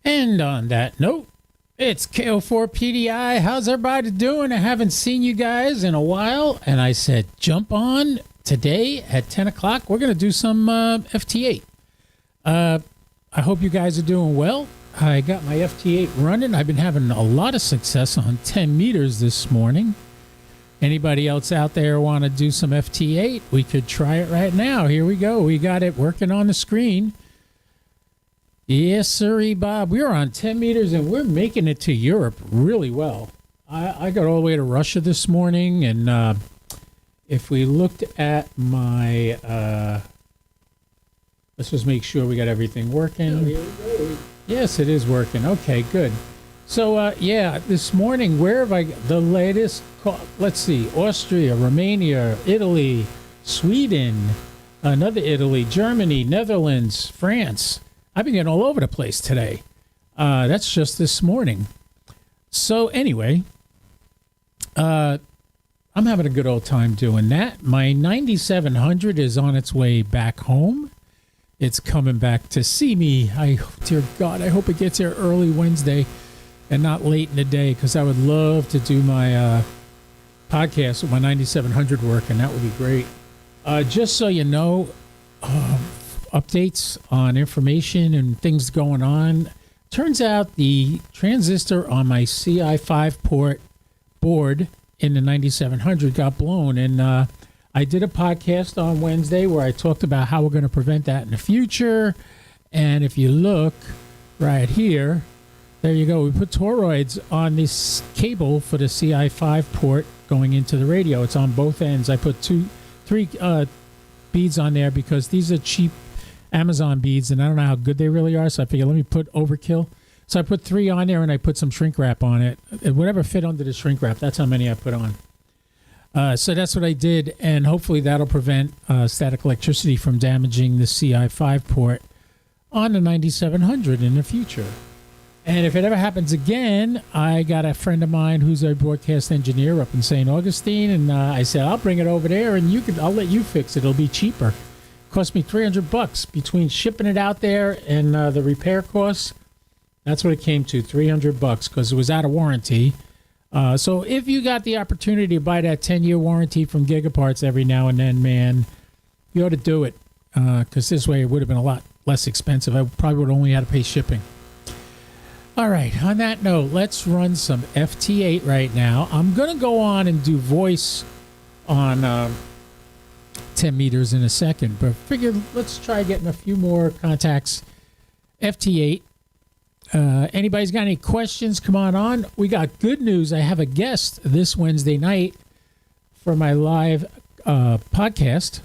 And on that note, it's KO4PDI. How's everybody doing? I haven't seen you guys in a while. And I said, jump on today at 10 o'clock. We're going to do some FT8. I hope you guys are doing well. I got my FT8 running. I've been having a lot of success on 10 meters this morning. Anybody else out there want to do some FT8? We could try it right now. Here we go. We got it working on the screen. Yes, sirree, Bob. We're on 10 meters, and we're making it to Europe really well. I got all the way to Russia this morning, and if we looked at my... let's just make sure we got everything working. Here we go. Yes, it is working. Okay, good. So, yeah, this morning, where have I... The latest... Let's see. Austria, Romania, Italy, Sweden, another Italy, Germany, Netherlands, France... I've been getting all over the place today. That's just this morning. So anyway, I'm having a good old time doing that. My 9700 is on its way back home. It's coming back to see me. Dear God, I hope it gets here early Wednesday and not late in the day, because I would love to do my podcast with my 9700 working. That would be great. Just so you know, updates on information and things going on. Turns out the transistor on my CI5 port board in the 9700 got blown, and I did a podcast on Wednesday where I talked about how we're going to prevent that in the future. And if you look right here, there you go. We put toroids on this cable for the CI5 port going into the radio. It's on both ends. I put three beads on there because these are cheap Amazon beads, and I don't know how good they really are, so I figured let me put overkill. So I put 3 on there, and I put some shrink wrap on it. Whatever fit under the shrink wrap, that's how many I put on. So that's what I did, and hopefully that'll prevent static electricity from damaging the CI5 port on the 9700 in the future. And if it ever happens again, I got a friend of mine who's a broadcast engineer up in St. Augustine, and I said, I'll bring it over there, and I'll let you fix it. It'll be cheaper. Cost me $300 between shipping it out there and the repair costs. That's what it came to, $300, because it was out of warranty. So if you got the opportunity to buy that 10-year warranty from Gigaparts every now and then, man, you ought to do it, because this way it would have been a lot less expensive. I probably would have only had to pay shipping. All right, on that note, let's run some FT8 right now. I'm going to go on and do voice on 10 meters in a second, but figured let's try getting a few more contacts. FT8. Anybody's got any questions? Come on. We got good news. I have a guest this Wednesday night for my live podcast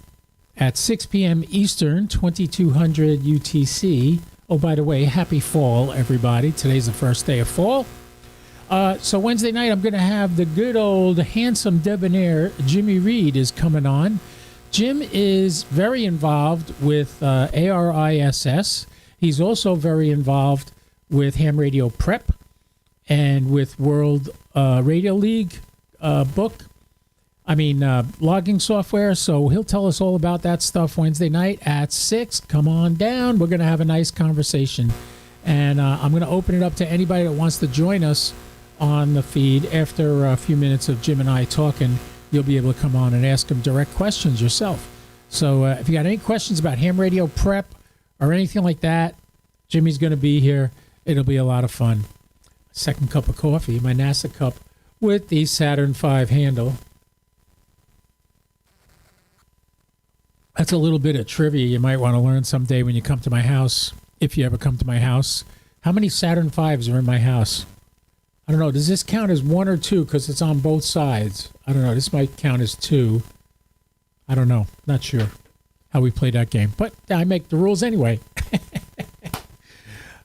at 6 p.m. Eastern, 2200 UTC. Oh, by the way, happy fall, everybody. Today's the first day of fall. So Wednesday night, I'm going to have the good old handsome debonair Jimmy Reed is coming on. Jim is very involved with ARISS. He's also very involved with Ham Radio Prep and with World Radio League logging software. So he'll tell us all about that stuff Wednesday night at 6. Come on down. We're going to have a nice conversation. And I'm going to open it up to anybody that wants to join us on the feed. After a few minutes of Jim and I talking, you'll be able to come on and ask him direct questions yourself. So if you got any questions about Ham Radio Prep or anything like that, Jimmy's going to be here. It'll be a lot of fun. Second cup of coffee, my NASA cup with the Saturn V handle. That's a little bit of trivia you might want to learn someday when you come to my house, if you ever come to my house. How many Saturn Vs are in my house? I don't know. Does this count as 1 or 2? Because it's on both sides. I don't know. This might count as 2. I don't know. Not sure how we play that game. But I make the rules anyway.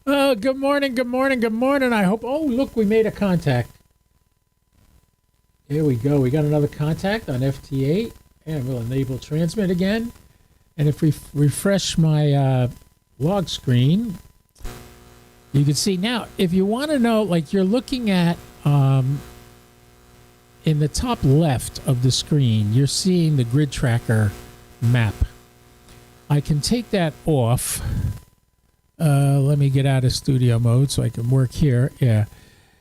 Oh, good morning. I hope... Oh, look, we made a contact. Here we go. We got another contact on FT8. And we'll enable transmit again. And if we refresh my log screen... You can see now, if you want to know, like you're looking at in the top left of the screen, you're seeing the grid tracker map. I can take that off Let me get out of studio mode so I can work here. Yeah.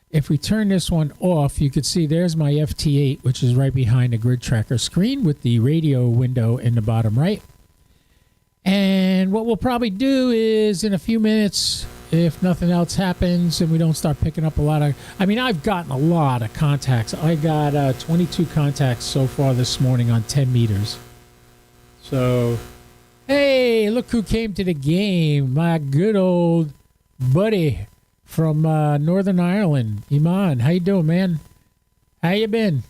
If we turn this one off, you can see there's my FT8, which is right behind the grid tracker screen with the radio window in the bottom right. And what we'll probably do is in a few minutes, if nothing else happens and we don't start picking up a lot of... I mean, I've gotten a lot of contacts. I got 22 contacts so far this morning on 10 meters. So, hey, look who came to the game. My good old buddy from Northern Ireland, Iman. How you doing, man? How you been?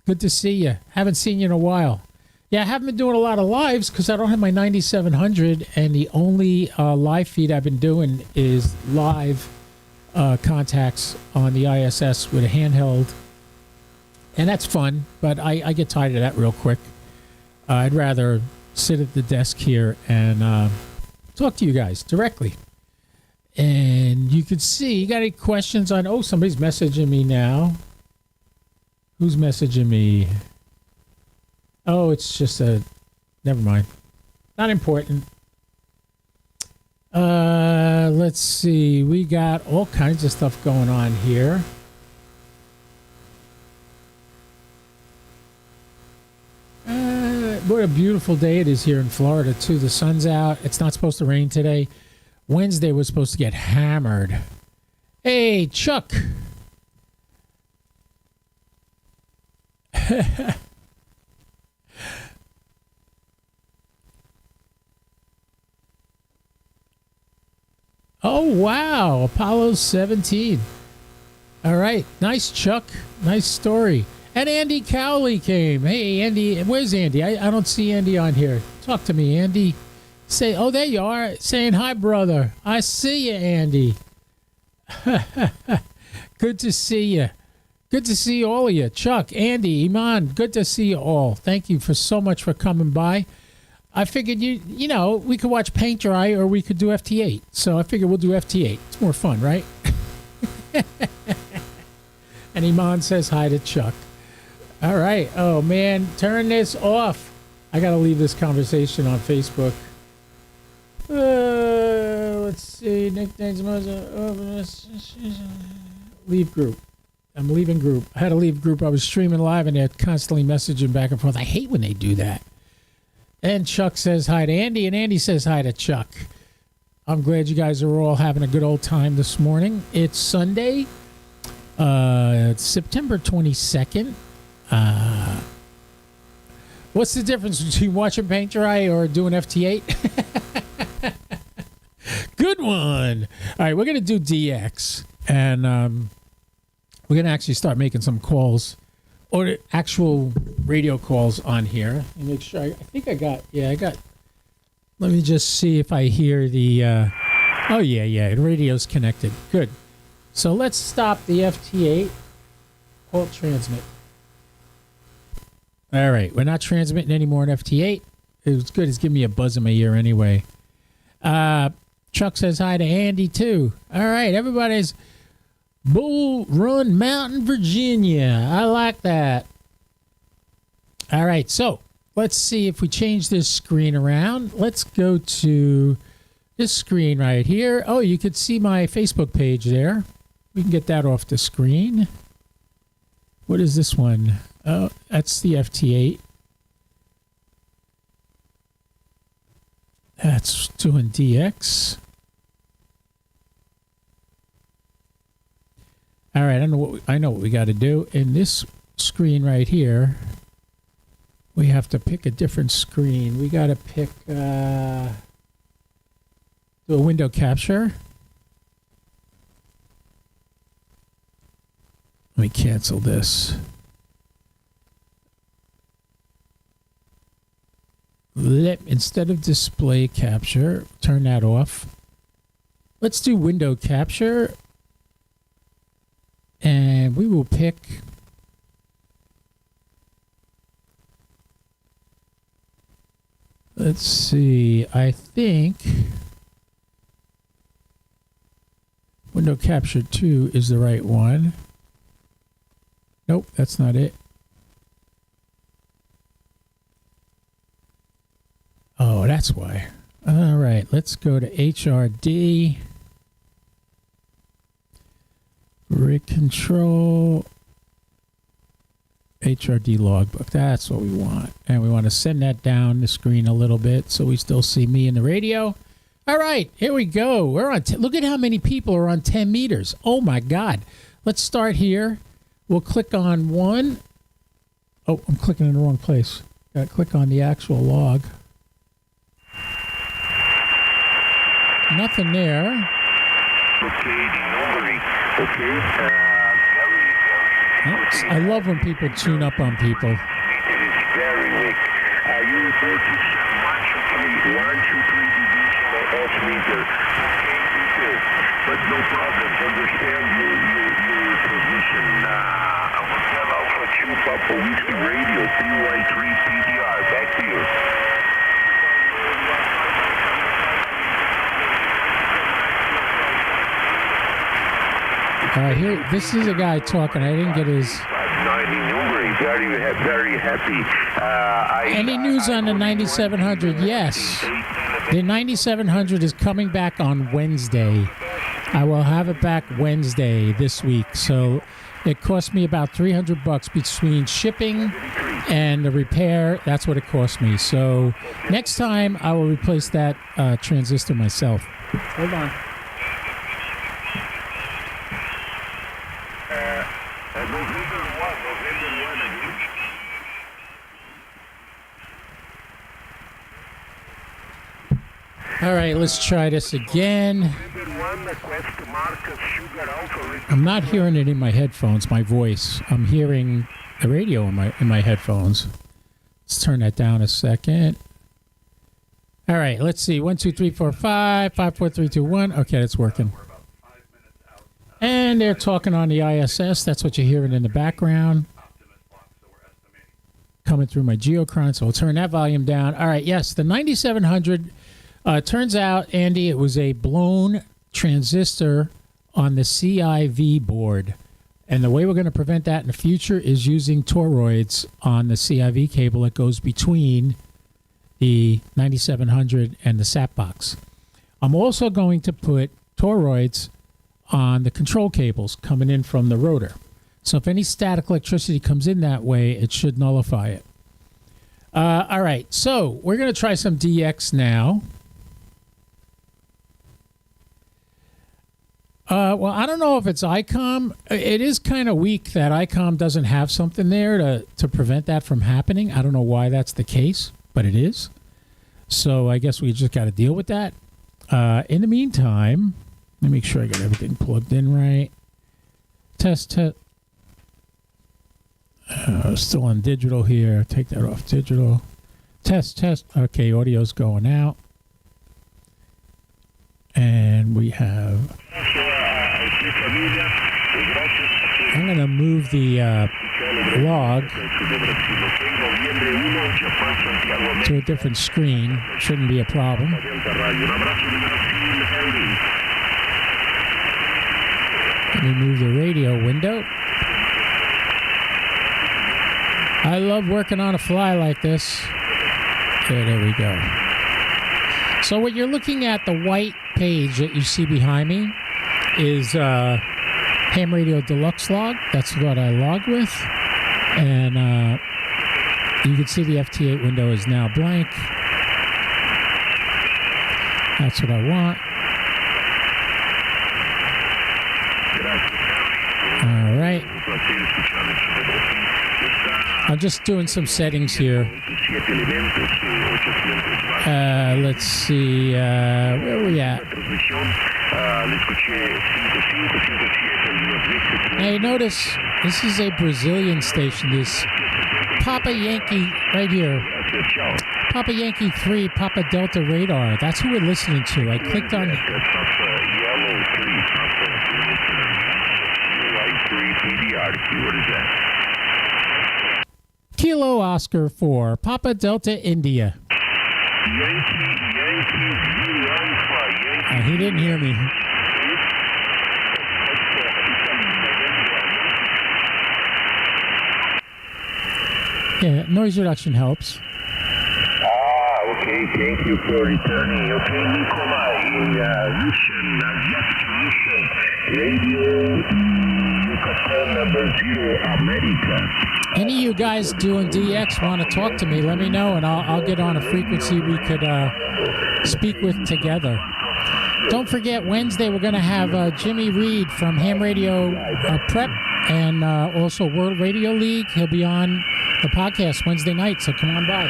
Good to see you. Haven't seen you in a while. Yeah, I haven't been doing a lot of lives because I don't have my 9700, and the only live feed I've been doing is live contacts on the ISS with a handheld, and that's fun, but I get tired of that real quick. I'd rather sit at the desk here and talk to you guys directly. And you can see, you got any questions on... Oh, somebody's messaging me now. Who's messaging me? Oh, it's just a... Never mind. Not important. Let's see. We got all kinds of stuff going on here. What a beautiful day it is here in Florida, too. The sun's out. It's not supposed to rain today. Wednesday was supposed to get hammered. Hey, Chuck. Oh, wow. Apollo 17. All right. Nice, Chuck. Nice story. And Andy Cowley came. Hey, Andy. Where's Andy? I don't see Andy on here. Talk to me, Andy. Say, oh, there you are. Saying hi, brother. I see you, Andy. Good to see you. Good to see all of you. Chuck, Andy, Iman, good to see you all. Thank you for so much for coming by. I figured, you know, we could watch paint dry or we could do FT8. So I figured we'll do FT8. It's more fun, right? And Iman says hi to Chuck. All right. Oh, man. Turn this off. I got to leave this conversation on Facebook. Let's see. Nicknames. Leave group. I'm leaving group. I had to leave group. I was streaming live and they're constantly messaging back and forth. I hate when they do that. And Chuck says hi to Andy, and Andy says hi to Chuck. I'm glad you guys are all having a good old time this morning. It's Sunday, it's September 22nd. What's the difference between watching paint dry or doing FT8? Good one. All right, we're going to do DX, and we're going to actually start making some calls, or actual radio calls on here. And make sure, I think I got, let me just see if I hear the, oh yeah, the radio's connected. Good. So let's stop the FT8. Halt transmit. All right, we're not transmitting anymore in FT8. It was good. It's giving me a buzz in my ear anyway. Chuck says hi to Andy too. All right, everybody's Bull Run Mountain, Virginia. I like that. All right, so let's see if we change this screen around. Let's go to this screen right here. Oh, you could see my Facebook page there. We can get that off the screen. What is this one? Oh, that's the FT8. That's doing DX. All right, I know what we got to do. In this screen right here, we have to pick a different screen. We got to pick do a window capture. Let me cancel this. Instead of display capture, turn that off. Let's do window capture. And we will pick let's see, I think window capture 2 is the right one. Nope, that's not it. Oh, that's why. All right, let's go to HRD. Rig control. HRD logbook. That's what we want. And we want to send that down the screen a little bit so we still see me in the radio. All right, here we go. We're on. Look at how many people are on 10 meters. Oh, my God. Let's start here. We'll click on one. Oh, I'm clicking in the wrong place. Got to click on the actual log. Nothing there. Oops. I love when people tune up on people. It is very weak. You report to 1, 2, 3 off meter. Okay, but no problem. Understand your position. Hotel Alpha 2 Papa Whiskey Radio 3Y3 PDR. Back to you. Here, this is a guy talking. I didn't get his. Very happy. Any news on the 9700? Yes. The 9700 is coming back on Wednesday. I will have it back Wednesday this week. So it cost me about $300 between shipping and the repair. That's what it cost me. So next time I will replace that transistor myself. Hold on. All right, let's try this again. I'm not hearing it in my headphones, my voice. I'm hearing the radio in my headphones. Let's turn that down a second. All right, let's see. 1, 2, 3, 4, 5, 5, 4, 3, 2, 1. Okay, it's working. And they're talking on the ISS. That's what you're hearing in the background. Coming through my geochron, so we'll turn that volume down. All right, yes, the 9700. Turns out, Andy, it was a blown transistor on the CIV board. And the way we're going to prevent that in the future is using toroids on the CIV cable that goes between the 9700 and the SAP box. I'm also going to put toroids on the control cables coming in from the rotor. So if any static electricity comes in that way, it should nullify it. All right, so we're going to try some DX now. Well, I don't know if it's ICOM. It is kind of weak that ICOM doesn't have something there to prevent that from happening. I don't know why that's the case, but it is. So I guess we just got to deal with that. In the meantime, let me make sure I got everything plugged in right. Test. Still on digital here. Take that off digital. Test. Okay, audio's going out. And we have... I'm going to move the log to a different screen. Shouldn't be a problem. Let me move the radio window. I love working on a fly like this. Okay, there we go. So what you're looking at, the white page that you see behind me, is Ham Radio Deluxe log. That's what I log with. And you can see the FT8 window is now blank. That's what I want. All right. I'm just doing some settings here. Let's see. Where are we at? Now you notice this is a Brazilian station. This Papa Yankee right here. Papa Yankee 3, Papa Delta radar. That's who we're listening to. I clicked on... Kilo Oscar 4, Papa Delta India. He didn't hear me. Yeah, noise reduction helps. Okay, thank you for returning. Okay, Nikolai, in Russian, Radio Yucatan number 0, America. Any of you guys doing DX want to talk to me, let me know, and I'll get on a frequency we could speak with together. Don't forget, Wednesday we're going to have Jimmy Reed from Ham Radio Prep and also World Radio League. He'll be on the podcast Wednesday night, so come on by.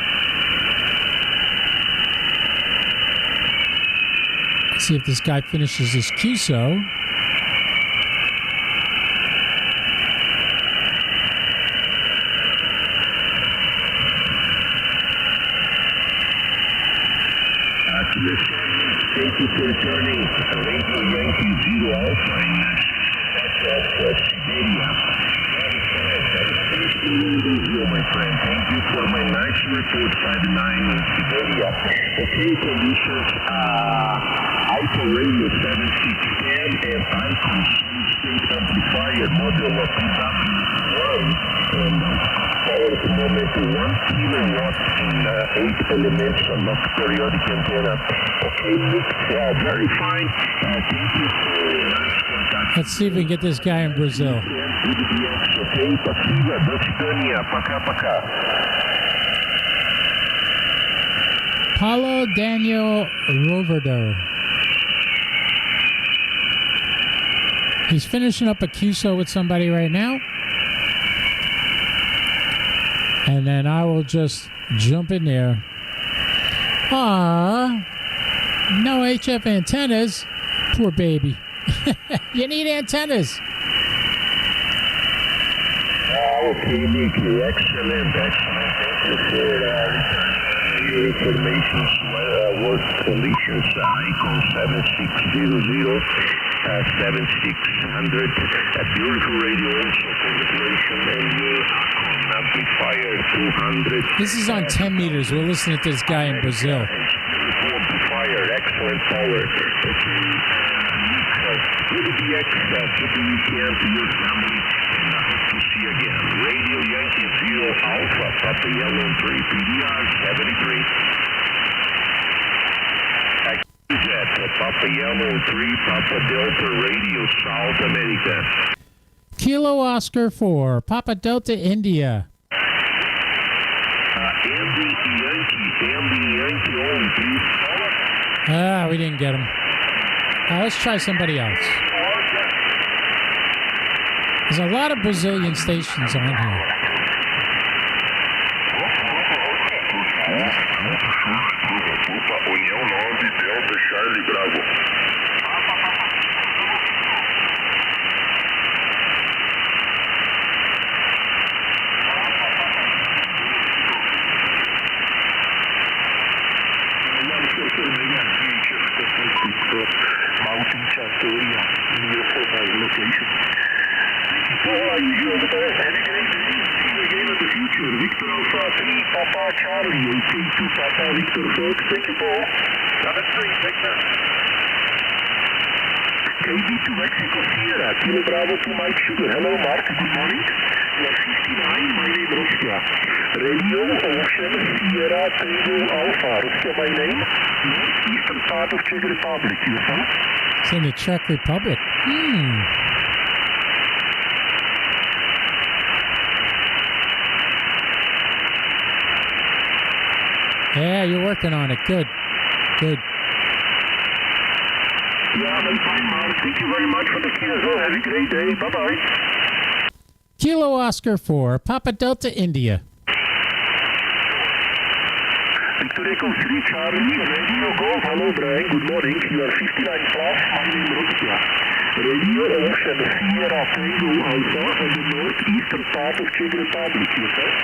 Let's see if this guy finishes his QSO. Thank you for returning. Radio Yankee 0 Alpha in Siberia. My friend, thank you for my nice report 59 in Siberia. Okay, conditions, Alpha Radio 7610 and Icon State Amplifier model of PW1 and power at the moment 1 kilowatt in 8 elements of periodic antenna. Okay, very fine. Thank you for nice contact. Let's see if we can get this guy in Brazil. Okay, спасибо. До свидания. Пока-пока. Paulo Daniel Roverdo. He's finishing up a QSO with somebody right now. And then I will just jump in there. No HF antennas. Poor baby. You need antennas. Okay, Nicky. Excellent. Thank you for your information. Work conditions. Icon 7600, 7600. A beautiful radio also for operation and your Icon amplifier 200. This is on 10 meters. We're listening to this guy in Brazil. Amplifier, excellent power. Okay, with the DX, good weekend to your family, and I hope to see you again. Radio Yankee 0 Alpha, Papa Yellow 3, PDR 73. Papa Yellow 3, Papa Delta Radio, South America. Kilo Oscar 4, Papa Delta India. Andy Yankee on, please. We didn't get him. Let's try somebody else. There's a lot of Brazilian stations on here. União 9, Delta Charlie Bravo. Mountain Santoria, near for my location. Usual the best. Have a great day. See you again in the future. Victor Alpha 3, Papa Charlie, OK2 Papa Victor Fox. Thank you, Paul. 7-3, Victor. KB2 Mexico Sierra, Kilo Bravo to Mike Sugar. Hello, Mark. Good morning. You are 59, my name Russia. Radio Ocean Sierra Tango Alpha. Russia, my name. Northeastern part of Czech Republic. Yourself? It's in the Czech Republic. Yeah, you're working on it. Good. Yeah, I'm fine, Mark. Thank you very much for the QSO. Have a great day. Bye-bye. Kilo Oscar 4, Papa Delta India. Victor Echo 3, Charlie, Radio Golf. Hello, Brian. Good morning. You are 59 plus. My name is Russia. Radio Ocean Sierra Tango Alpha on the northeastern part of Czech Republic. Yourself?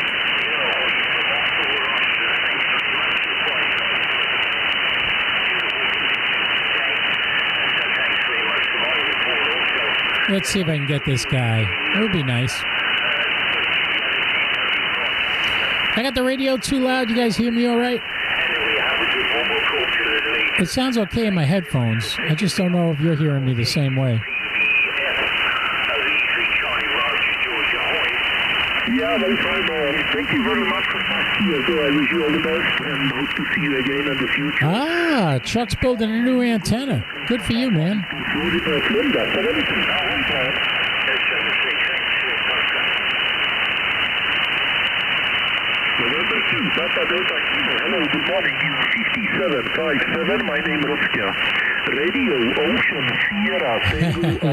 Let's see if I can get this guy. That would be nice. I got the radio too loud. You guys hear me all right? It sounds okay in my headphones. I just don't know if you're hearing me the same way. Yeah, no problem. Thank you very much for talking to you. I wish you all the best and hope to see you again in the future. Ah, Chuck's building a new antenna. Good for you, man. Florida. November 2, Papa Delta Kilo. Hello, good morning. 5757. My name is Ruskia. Radio Ocean Sierra.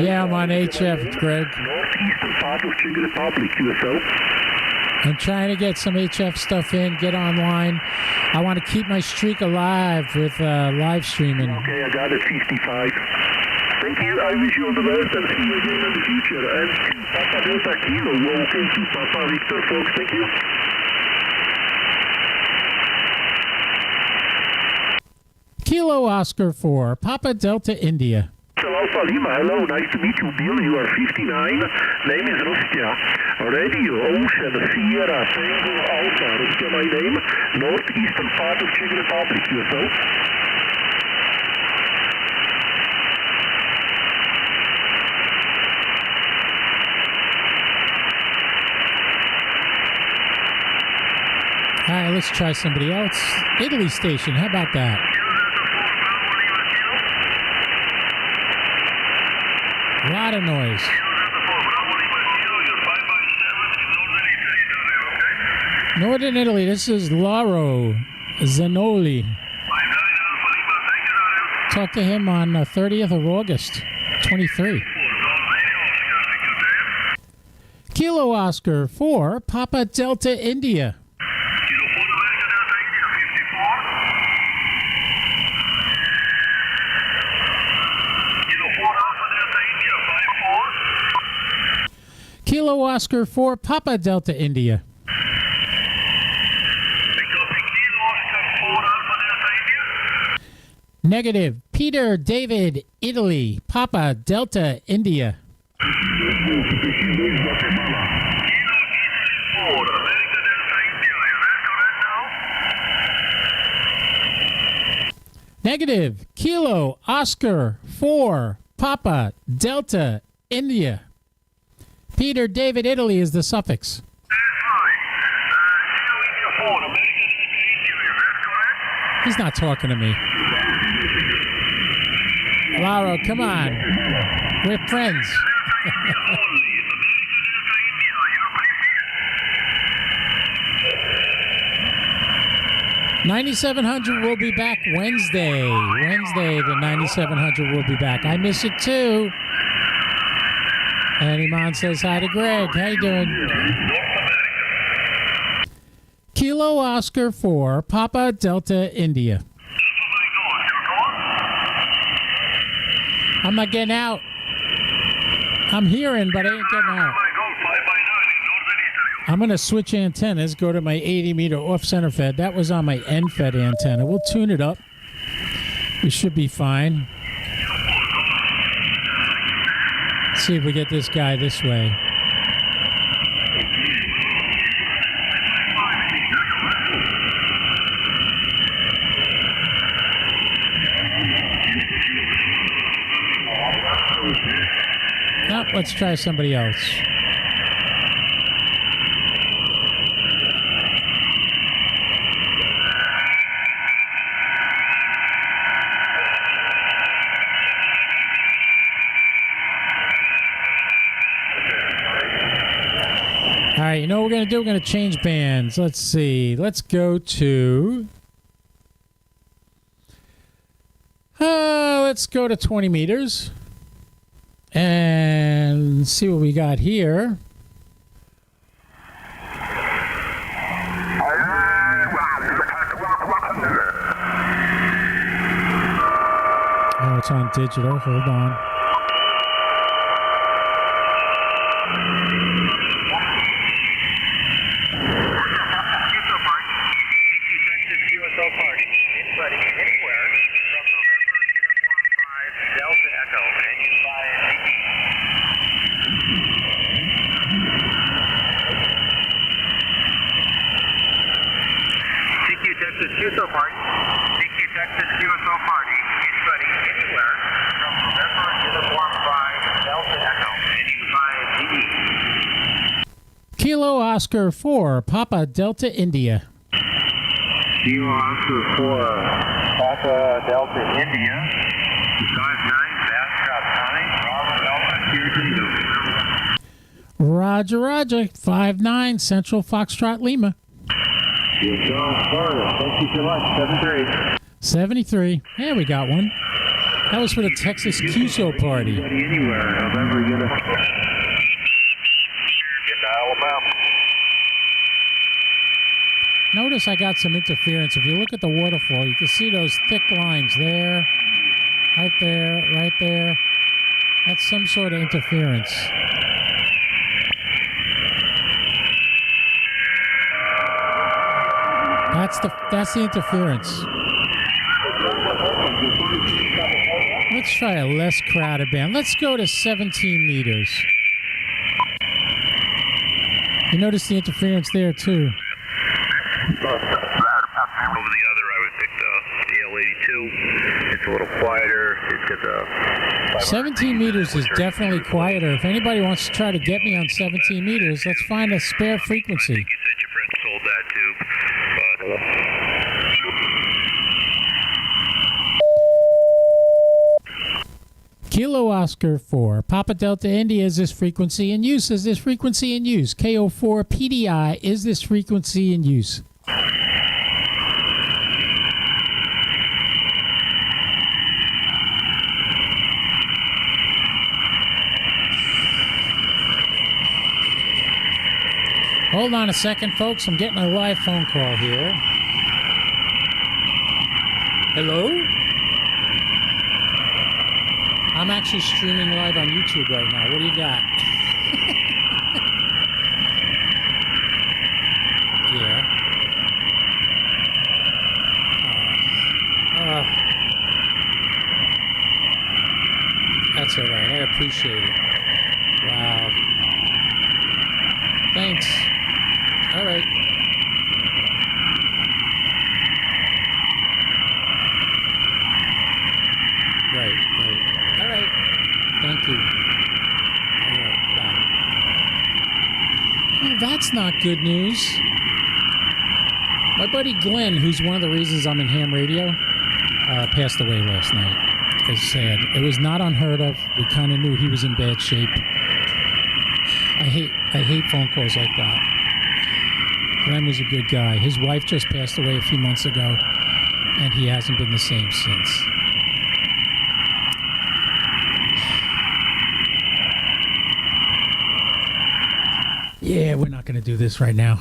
Yeah, I'm on HF, Greg. Northeastern part of Czech Republic, yourself. I'm trying to get some HF stuff in, get online. I want to keep my streak alive with live streaming. Okay, I got it, 55. Thank you. I wish you all the best and see you again in the future. And Papa Delta Kilo. Okay, to Papa Victor, folks. Thank you. Kilo Oscar 4, Papa Delta India. Alpha Lima, hello, nice to meet you, Bill. You are 59. Name is Ruskia. Radio Ocean Sierra Tango Alpha. Ruskia, my name. Northeastern part of Czech Republic. Yourself. All right, let's try somebody else. Italy station, how about that? A lot of noise. Northern Italy, this is Lauro Zanoli. Talked to him on the 30th of August, 23. Kilo Oscar 4, Papa Delta India. Kilo Oscar 4, Papa Delta India. Negative. Peter David Italy, Papa Delta India. Negative. Kilo Oscar 4, Papa Delta India. Peter David Italy is the suffix. He's not talking to me. Lauro, come on. We're friends. 9700 will be back Wednesday. Wednesday, the 9700 will be back. I miss it too. And Iman says hi to Greg. How you doing? Kilo Oscar 4, Papa Delta India. I'm not getting out. I'm hearing, but I ain't getting out. I'm going to switch antennas, go to my 80-meter off-center fed. That was on my end-fed antenna. We'll tune it up. We should be fine. Let's see if we get this guy this way. Now, let's try somebody else. All right, you know what we're going to do? We're going to change bands. Let's see. Let's go to... let's go to 20 meters. And see what we got here. Oh, it's on digital. Hold on. Kilo Oscar 4, Papa Delta India. Kilo Oscar 4, Papa Delta India. 59, Bastrop County, Bravo Delta, Houston. Roger, Roger. 59, Central Foxtrot Lima. Florida. Thank you so much. 73. 73. Yeah, we got one. That was for the Texas QSO party. Anywhere, November, you're gonna get to Alabama. Notice I got some interference. If you look at the waterfall, you can see those thick lines there, right there, right there. That's some sort of interference. That's the interference. Let's try a less crowded band. Let's go to 17 meters. You notice the interference there too. Over the other, I would pick the L82. It's a little quieter. It's got the 17 meters is definitely quieter. If anybody wants to try to get me on 17 meters, let's find a spare frequency. You said your friend sold that too. Kilo Oscar 4, Papa Delta India, is this frequency in use? Is this frequency in use? KO4 PDI, is this frequency in use? Hold on a second, folks. I'm getting a live phone call here. Hello? I'm actually streaming live on YouTube right now. What do you got? Yeah. That's all right. I appreciate it. Wow. Thanks. All right. Right. All right. Thank you. All right. Bye. Well, that's not good news. My buddy Glenn, who's one of the reasons I'm in ham radio, passed away last night. It's sad. It was not unheard of. We kind of knew he was in bad shape. I hate phone calls like that. Glenn was a good guy. His wife just passed away a few months ago, and he hasn't been the same since. Yeah, we're not going to do this right now.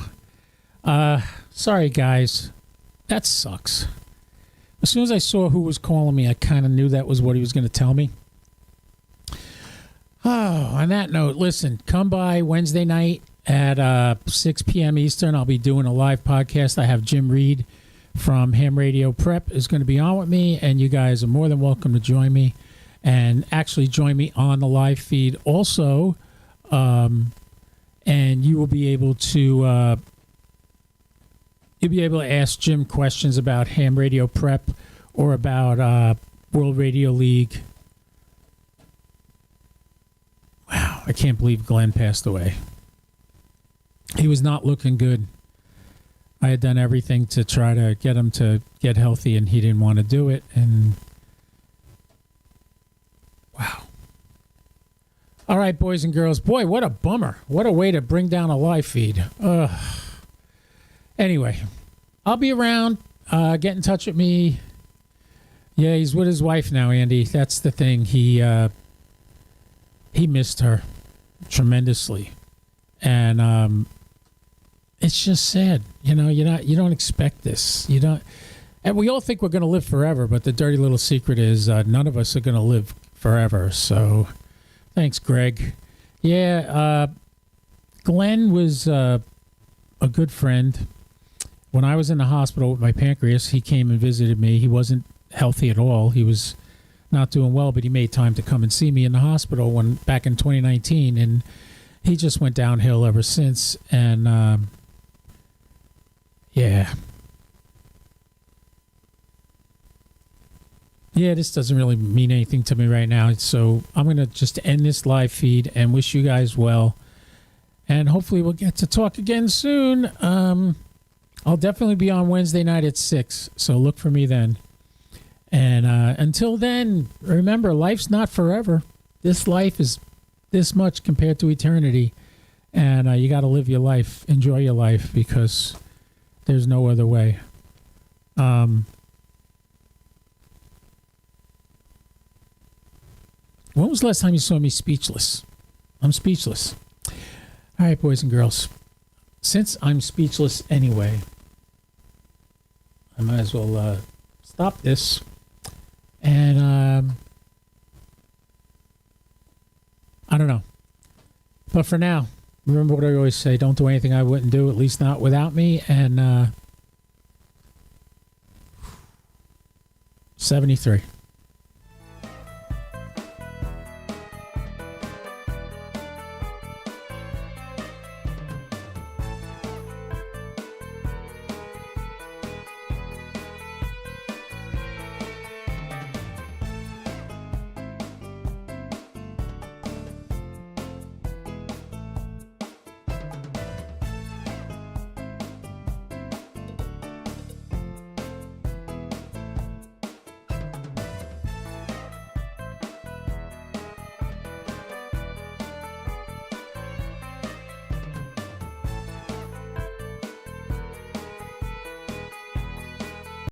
Sorry, guys. That sucks. As soon as I saw who was calling me, I kind of knew that was what he was going to tell me. Oh, on that note, listen, come by Wednesday night at 6 p.m. Eastern. I'll be doing a live podcast. I have Jim Reed from Ham Radio Prep is going to be on with me, and you guys are more than welcome to join me and actually join me on the live feed also. And you will be able to ask Jim questions about Ham Radio Prep or about World Radio League. Wow, I can't believe Glenn passed away. He was not looking good. I had done everything to try to get him to get healthy, and he didn't want to do it. And wow. All right, boys and girls. Boy, what a bummer. What a way to bring down a live feed. Anyway, I'll be around. Get in touch with me. Yeah, he's with his wife now, Andy. That's the thing. He missed her tremendously. And it's just sad. You know, you don't expect this. You don't. And we all think we're going to live forever, but the dirty little secret is none of us are going to live forever. So thanks, Greg. Yeah, Glenn was a good friend. When I was in the hospital with my pancreas, he came and visited me. He wasn't healthy at all. He was not doing well, but he made time to come and see me in the hospital back in 2019, and he just went downhill ever since. And yeah, this doesn't really mean anything to me right now. So I'm going to just end this live feed and wish you guys well. And hopefully we'll get to talk again soon. I'll definitely be on Wednesday night at 6, so look for me then. And until then, remember, life's not forever. This life is this much compared to eternity. And you got to live your life, enjoy your life, because there's no other way. When was the last time you saw me speechless? I'm speechless. All right, boys and girls. Since I'm speechless anyway, I might as well stop this. And I don't know. But for now, remember what I always say. Don't do anything I wouldn't do, at least not without me. And 73.